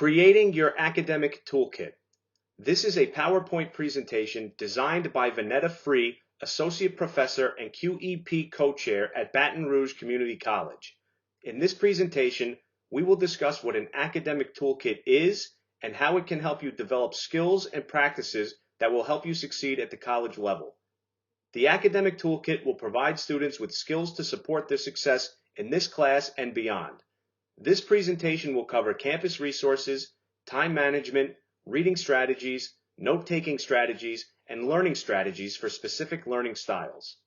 Creating your academic toolkit. This is a PowerPoint presentation designed by Vanetta Free, Associate Professor and QEP Co-Chair at Baton Rouge Community College. In this presentation, we will discuss what an academic toolkit is and how it can help you develop skills and practices that will help you succeed at the college level. The academic toolkit will provide students with skills to support their success in this class and beyond. This presentation will cover campus resources, time management, reading strategies, note-taking strategies, and learning strategies for specific learning styles.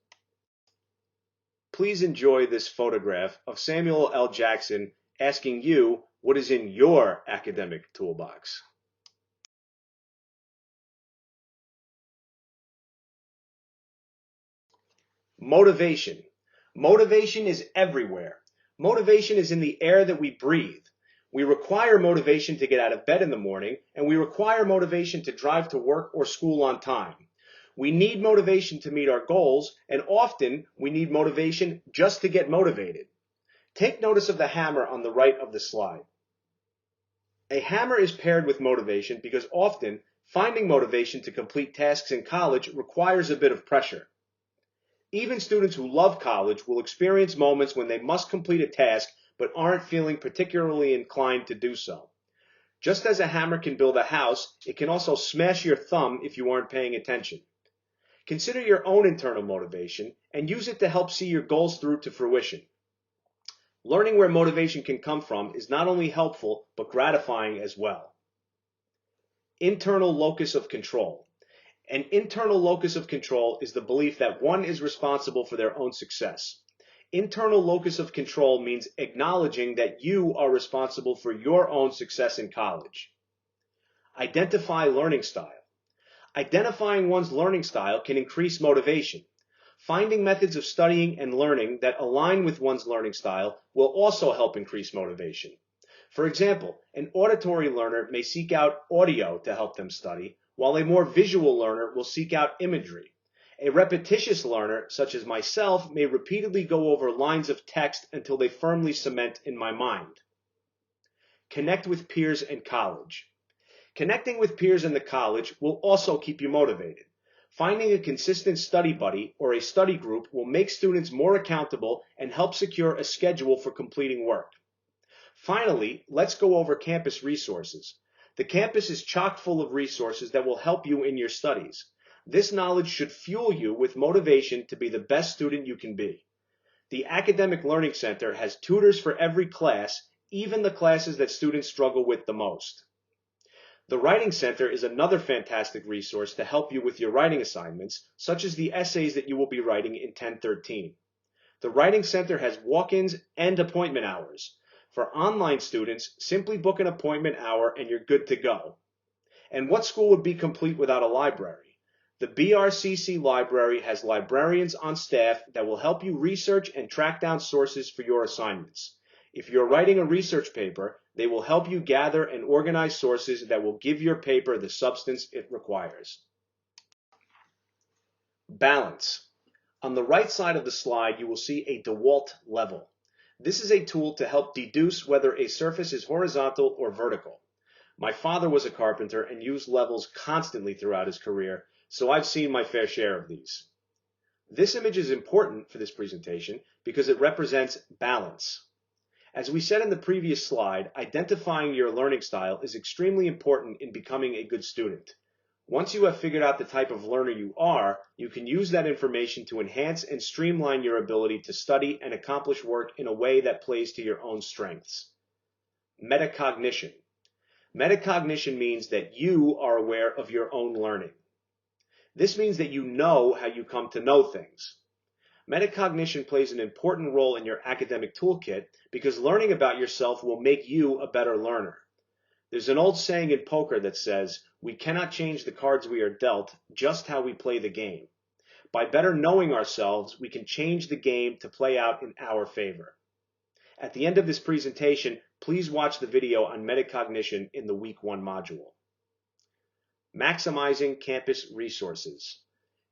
Please enjoy this photograph of Samuel L. Jackson asking you what is in your academic toolbox. Motivation. Motivation is everywhere. Motivation is in the air that we breathe. We require motivation to get out of bed in the morning, and we require motivation to drive to work or school on time. We need motivation to meet our goals, and often we need motivation just to get motivated. Take notice of the hammer on the right of the slide. A hammer is paired with motivation because often finding motivation to complete tasks in college requires a bit of pressure. Even students who love college will experience moments when they must complete a task but aren't feeling particularly inclined to do so. Just as a hammer can build a house, it can also smash your thumb if you aren't paying attention. Consider your own internal motivation and use it to help see your goals through to fruition. Learning where motivation can come from is not only helpful but gratifying as well. Internal locus of control. An internal locus of control is the belief that one is responsible for their own success. Internal locus of control means acknowledging that you are responsible for your own success in college. Identify learning style. Identifying one's learning style can increase motivation. Finding methods of studying and learning that align with one's learning style will also help increase motivation. For example, an auditory learner may seek out audio to help them study, while a more visual learner will seek out imagery. A repetitious learner, such as myself, may repeatedly go over lines of text until they firmly cement in my mind. Connect with peers in college. Connecting with peers in the college will also keep you motivated. Finding a consistent study buddy or a study group will make students more accountable and help secure a schedule for completing work. Finally, let's go over campus resources. The campus is chock full of resources that will help you in your studies. This knowledge should fuel you with motivation to be the best student you can be. The Academic Learning Center has tutors for every class, even the classes that students struggle with the most. The Writing Center is another fantastic resource to help you with your writing assignments, such as the essays that you will be writing in 1013. The Writing Center has walk-ins and appointment hours. For online students, simply book an appointment hour and you're good to go. And what school would be complete without a library? The BRCC library has librarians on staff that will help you research and track down sources for your assignments. If you're writing a research paper, they will help you gather and organize sources that will give your paper the substance it requires. Balance. On the right side of the slide, you will see a DeWalt level. This is a tool to help deduce whether a surface is horizontal or vertical. My father was a carpenter and used levels constantly throughout his career, so I've seen my fair share of these. This image is important for this presentation because it represents balance. As we said in the previous slide, identifying your learning style is extremely important in becoming a good student. Once you have figured out the type of learner you are, you can use that information to enhance and streamline your ability to study and accomplish work in a way that plays to your own strengths. Metacognition. Metacognition means that you are aware of your own learning. This means that you know how you come to know things. Metacognition plays an important role in your academic toolkit because learning about yourself will make you a better learner. There's an old saying in poker that says, "We cannot change the cards we are dealt, just how we play the game." By better knowing ourselves, we can change the game to play out in our favor. At the end of this presentation, please watch the video on metacognition in the Week 1 module. Maximizing campus resources.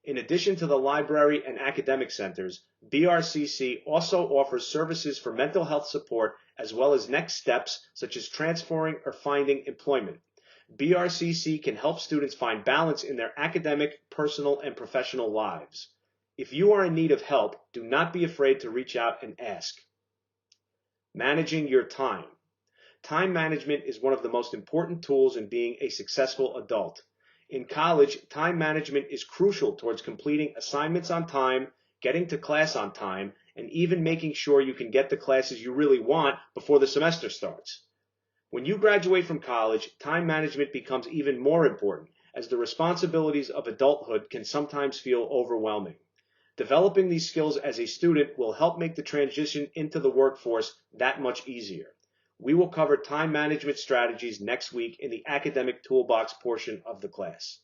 In addition to the library and academic centers, BRCC also offers services for mental health support as well as next steps such as transferring or finding employment. BRCC can help students find balance in their academic, personal, and professional lives. If you are in need of help, do not be afraid to reach out and ask. Managing your time. Time management is one of the most important tools in being a successful adult. In college, time management is crucial towards completing assignments on time, getting to class on time, and even making sure you can get the classes you really want before the semester starts. When you graduate from college, time management becomes even more important, as the responsibilities of adulthood can sometimes feel overwhelming. Developing these skills as a student will help make the transition into the workforce that much easier. We will cover time management strategies next week in the academic toolbox portion of the class.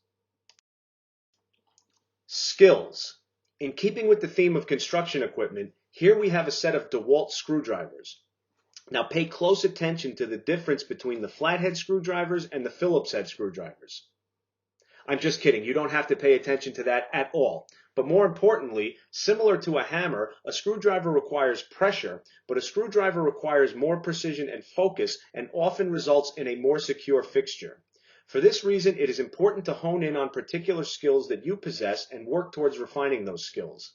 Skills. In keeping with the theme of construction equipment, here we have a set of DeWalt screwdrivers. Now pay close attention to the difference between the flathead screwdrivers and the Phillips head screwdrivers. I'm just kidding, you don't have to pay attention to that at all. But more importantly, similar to a hammer, a screwdriver requires pressure, but a screwdriver requires more precision and focus and often results in a more secure fixture. For this reason, it is important to hone in on particular skills that you possess and work towards refining those skills.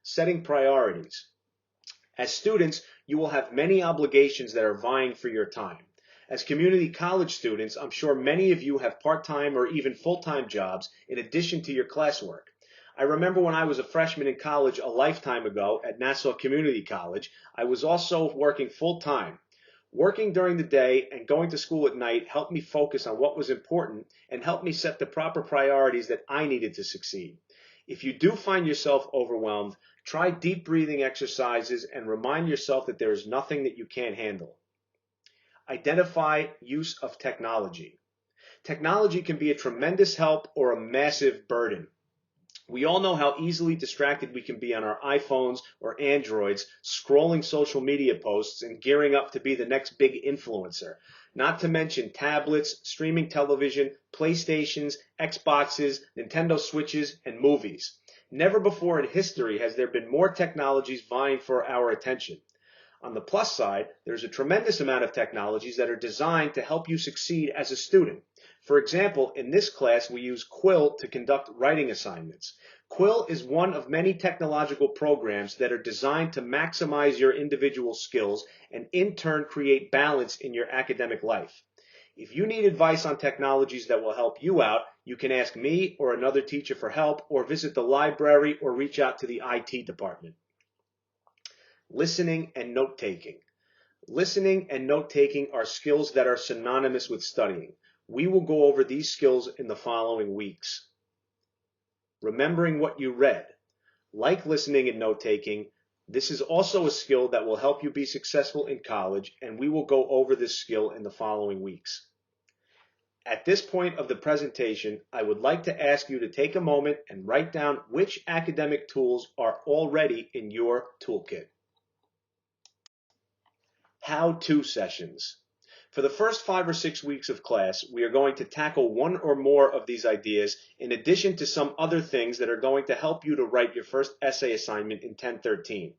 Setting priorities. As students, you will have many obligations that are vying for your time. As community college students, I'm sure many of you have part-time or even full-time jobs in addition to your classwork. I remember when I was a freshman in college a lifetime ago at Nassau Community College, I was also working full-time. Working during the day and going to school at night helped me focus on what was important and helped me set the proper priorities that I needed to succeed. If you do find yourself overwhelmed, try deep breathing exercises and remind yourself that there is nothing that you can't handle. Identify use of technology. Technology can be a tremendous help or a massive burden. We all know how easily distracted we can be on our iPhones or Androids, scrolling social media posts and gearing up to be the next big influencer. Not to mention tablets, streaming television, PlayStations, Xboxes, Nintendo Switches, and movies. Never before in history has there been more technologies vying for our attention. On the plus side, there's a tremendous amount of technologies that are designed to help you succeed as a student. For example, in this class, we use Quill to conduct writing assignments. Quill is one of many technological programs that are designed to maximize your individual skills and in turn create balance in your academic life. If you need advice on technologies that will help you out, you can ask me or another teacher for help or visit the library or reach out to the IT department. Listening and note-taking. Listening and note-taking are skills that are synonymous with studying. We will go over these skills in the following weeks. Remembering what you read. Like listening and note-taking, this is also a skill that will help you be successful in college, and we will go over this skill in the following weeks. At this point of the presentation, I would like to ask you to take a moment and write down which academic tools are already in your toolkit. How-to sessions. For the first 5 or 6 weeks of class, we are going to tackle one or more of these ideas in addition to some other things that are going to help you to write your first essay assignment in 1013.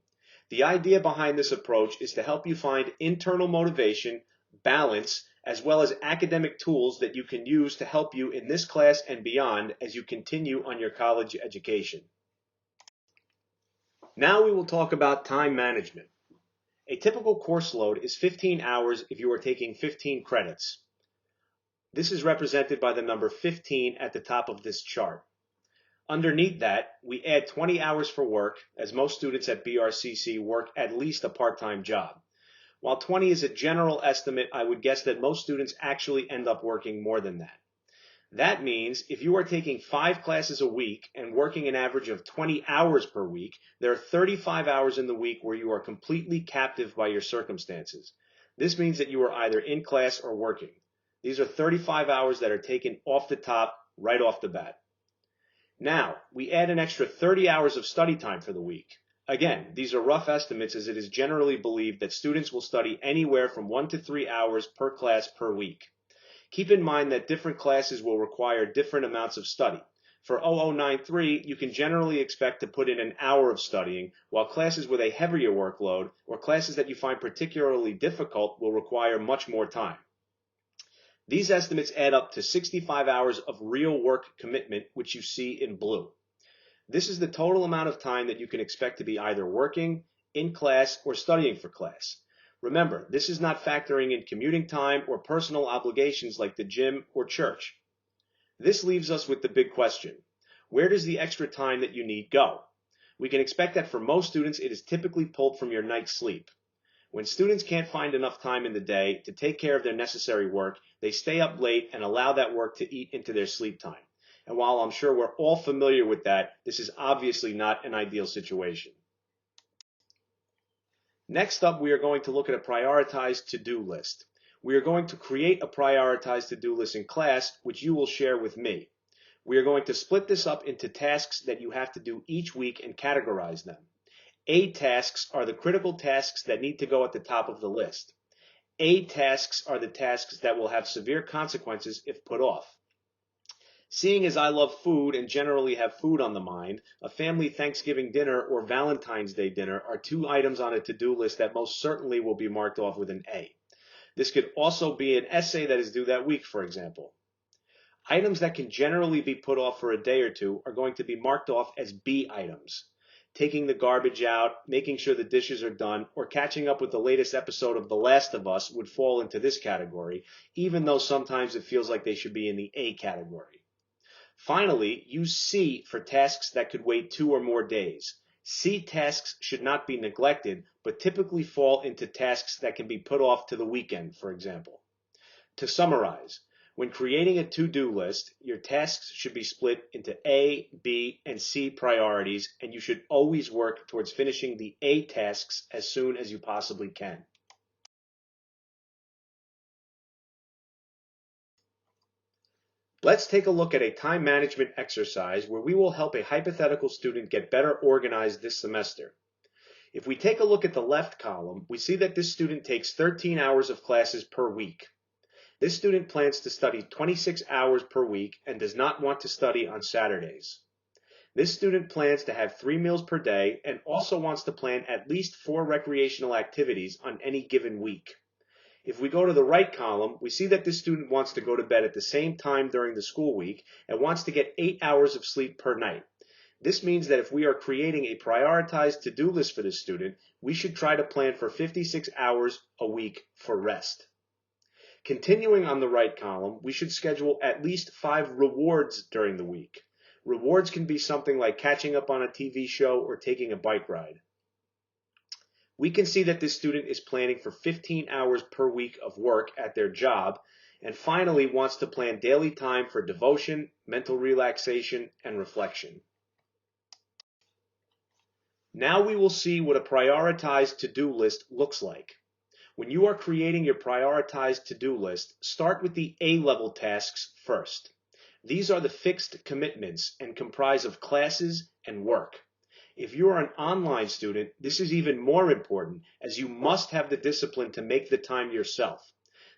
The idea behind this approach is to help you find internal motivation, balance, as well as academic tools that you can use to help you in this class and beyond as you continue on your college education. Now we will talk about time management. A typical course load is 15 hours if you are taking 15 credits. This is represented by the number 15 at the top of this chart. Underneath that, we add 20 hours for work, as most students at BRCC work at least a part-time job. While 20 is a general estimate, I would guess that most students actually end up working more than that. That means if you are taking 5 classes a week and working an average of 20 hours per week, there are 35 hours in the week where you are completely captive by your circumstances. This means that you are either in class or working. These are 35 hours that are taken off the top, right off the bat. Now, we add an extra 30 hours of study time for the week. Again, these are rough estimates as it is generally believed that students will study anywhere from 1 to 3 hours per class per week. Keep in mind that different classes will require different amounts of study. For 0093, you can generally expect to put in an hour of studying, while classes with a heavier workload or classes that you find particularly difficult will require much more time. These estimates add up to 65 hours of real work commitment, which you see in blue. This is the total amount of time that you can expect to be either working, in class, or studying for class. Remember, this is not factoring in commuting time or personal obligations like the gym or church. This leaves us with the big question. Where does the extra time that you need go? We can expect that for most students it is typically pulled from your night's sleep. When students can't find enough time in the day to take care of their necessary work, they stay up late and allow that work to eat into their sleep time. And while I'm sure we're all familiar with that, this is obviously not an ideal situation. Next up, we are going to look at a prioritized to-do list. We are going to create a prioritized to-do list in class, which you will share with me. We are going to split this up into tasks that you have to do each week and categorize them. A tasks are the critical tasks that need to go at the top of the list. A tasks are the tasks that will have severe consequences if put off. Seeing as I love food and generally have food on the mind, a family Thanksgiving dinner or Valentine's Day dinner are two items on a to-do list that most certainly will be marked off with an A. This could also be an essay that is due that week, for example. Items that can generally be put off for a day or two are going to be marked off as B items. Taking the garbage out, making sure the dishes are done, or catching up with the latest episode of The Last of Us would fall into this category, even though sometimes it feels like they should be in the A category. Finally, use C for tasks that could wait 2 or more days. C tasks should not be neglected, but typically fall into tasks that can be put off to the weekend, for example. To summarize, when creating a to-do list, your tasks should be split into A, B, and C priorities, and you should always work towards finishing the A tasks as soon as you possibly can. Let's take a look at a time management exercise where we will help a hypothetical student get better organized this semester. If we take a look at the left column, we see that this student takes 13 hours of classes per week. This student plans to study 26 hours per week and does not want to study on Saturdays. This student plans to have 3 meals per day and also wants to plan at least 4 recreational activities on any given week. If we go to the right column, we see that this student wants to go to bed at the same time during the school week and wants to get 8 hours of sleep per night. This means that if we are creating a prioritized to-do list for this student, we should try to plan for 56 hours a week for rest. Continuing on the right column, we should schedule at least 5 rewards during the week. Rewards can be something like catching up on a TV show or taking a bike ride. We can see that this student is planning for 15 hours per week of work at their job, and finally wants to plan daily time for devotion, mental relaxation, and reflection. Now we will see what a prioritized to-do list looks like. When you are creating your prioritized to-do list, start with the A-level tasks first. These are the fixed commitments and comprise of classes and work. If you are an online student, this is even more important as you must have the discipline to make the time yourself.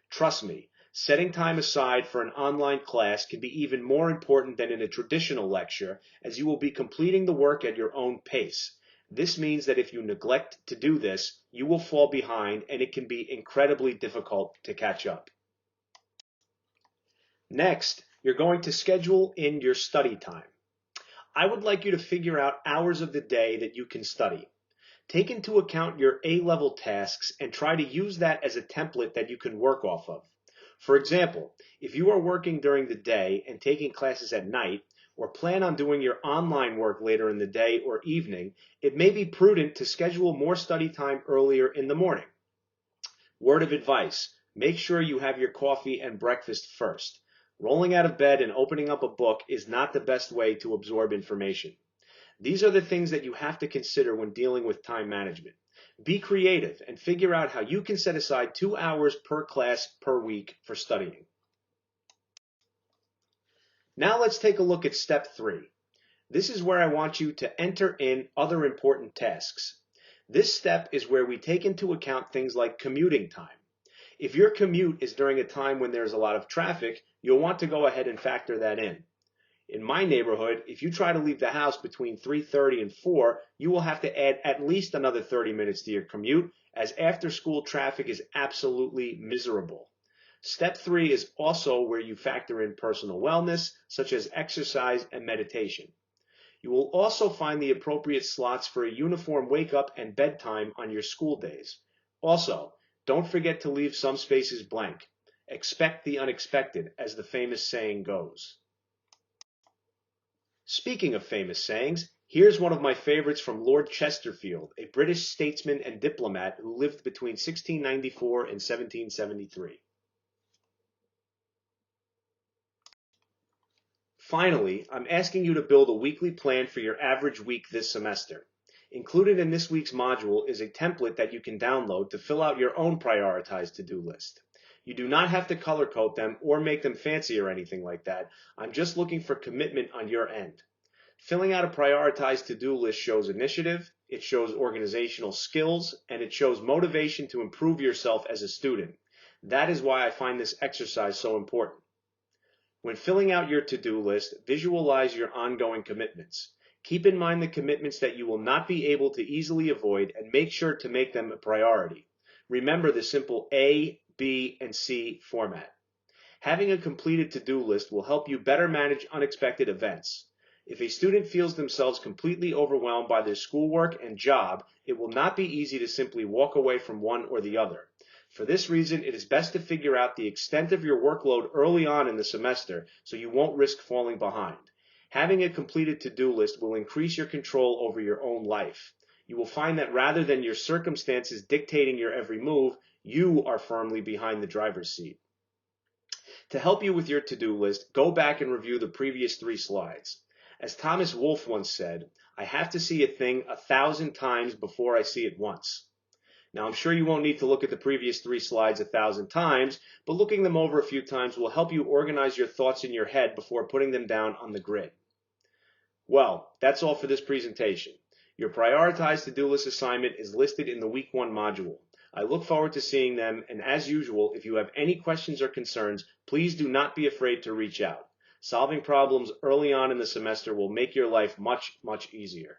Trust me, setting time aside for an online class can be even more important than in a traditional lecture as you will be completing the work at your own pace. This means that if you neglect to do this, you will fall behind and it can be incredibly difficult to catch up. Next, you're going to schedule in your study time. I would like you to figure out hours of the day that you can study. Take into account your A-level tasks and try to use that as a template that you can work off of. For example, if you are working during the day and taking classes at night, or plan on doing your online work later in the day or evening, it may be prudent to schedule more study time earlier in the morning. Word of advice, make sure you have your coffee and breakfast first. Rolling out of bed and opening up a book is not the best way to absorb information. These are the things that you have to consider when dealing with time management. Be creative and figure out how you can set aside 2 hours per class per week for studying. Now let's take a look at step 3. This is where I want you to enter in other important tasks. This step is where we take into account things like commuting time. If your commute is during a time when there's a lot of traffic, you'll want to go ahead and factor that in. In my neighborhood, if you try to leave the house between 3:30 and 4, you will have to add at least another 30 minutes to your commute, as after-school traffic is absolutely miserable. Step 3 is also where you factor in personal wellness, such as exercise and meditation. You will also find the appropriate slots for a uniform wake-up and bedtime on your school days. Also, don't forget to leave some spaces blank. Expect the unexpected, as the famous saying goes. Speaking of famous sayings, here's one of my favorites from Lord Chesterfield, a British statesman and diplomat who lived between 1694 and 1773. Finally, I'm asking you to build a weekly plan for your average week this semester. Included in this week's module is a template that you can download to fill out your own prioritized to-do list. You do not have to color code them or make them fancy or anything like that. I'm just looking for commitment on your end. Filling out a prioritized to-do list shows initiative, it shows organizational skills, and it shows motivation to improve yourself as a student. That is why I find this exercise so important. When filling out your to-do list, visualize your ongoing commitments. Keep in mind the commitments that you will not be able to easily avoid and make sure to make them a priority. Remember the simple A, B, and C format. Having a completed to-do list will help you better manage unexpected events. If a student feels themselves completely overwhelmed by their schoolwork and job, it will not be easy to simply walk away from one or the other. For this reason, it is best to figure out the extent of your workload early on in the semester so you won't risk falling behind. Having a completed to-do list will increase your control over your own life. You will find that rather than your circumstances dictating your every move, you are firmly behind the driver's seat. To help you with your to-do list, go back and review the previous 3 slides. As Thomas Wolfe once said, I have to see a thing 1,000 times before I see it once. Now, I'm sure you won't need to look at the previous 3 slides 1,000 times, but looking them over a few times will help you organize your thoughts in your head before putting them down on the grid. Well, that's all for this presentation. Your prioritized to-do list assignment is listed in the Week 1 module. I look forward to seeing them, and as usual, if you have any questions or concerns, please do not be afraid to reach out. Solving problems early on in the semester will make your life much, much easier.